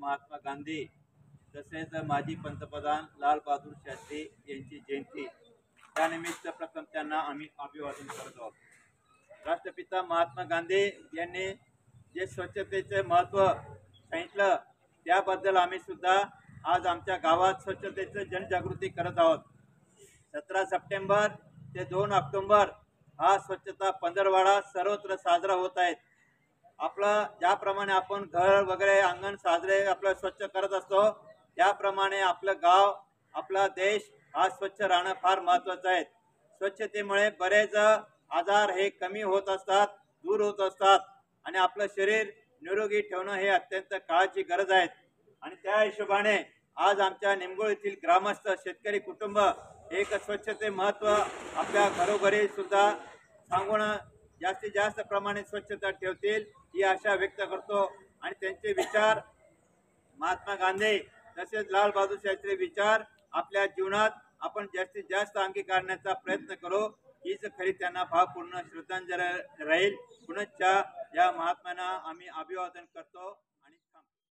महात्मा गांधी तसेच माजी पंतप्रधान लाल बहादूर शास्त्री यांची जयंती त्यानिमित्त प्रथम त्यांना आम्ही अभिवादन करत आहोत। राष्ट्रपिता महात्मा गांधी यांनी जे स्वच्छतेचे महत्त्व सांगितलं त्याबद्दल आम्ही सुद्धा आज आमच्या गावात स्वच्छतेची जनजागृती करत आहोत। 17 सप्टेंबर ते 2 ऑक्टोबर हा स्वच्छता पंधरवडा सर्वत्र साजरा होत आहे। आपलं ज्याप्रमाणे आपण घर वगैरे अंगण साजरे आपलं स्वच्छ करत असतो त्याप्रमाणे आपलं गाव आपला देश हा स्वच्छ राहणं फार महत्त्वाचं आहे। स्वच्छतेमुळे बरेच आजार हे कमी होत असतात, दूर होत असतात आणि आपलं शरीर निरोगी ठेवणं हे अत्यंत काळाची गरज आहे। आणि त्या हिशोबाने आज आमच्या निमगोळ ग्रामस्थ शेतकरी कुटुंब एक स्वच्छते महत्त्व आपल्या घरोघरी सुद्धा सांगून जास्तीत जास्त प्रमाणे स्वच्छता ठेवतील ही आशा व्यक्त करतो। आणि त्यांचे विचार महात्मा गांधी तसेच लाल बहादूर शास्त्री विचार आपल्या जीवनात आपण जास्तीत जास्त अंगीकारण्याचा प्रयत्न करू हीच खरी त्यांना भावपूर्ण श्रद्धांजली राहील। पुनश्च या महात्म्यांना आम्ही अभिवादन करतो।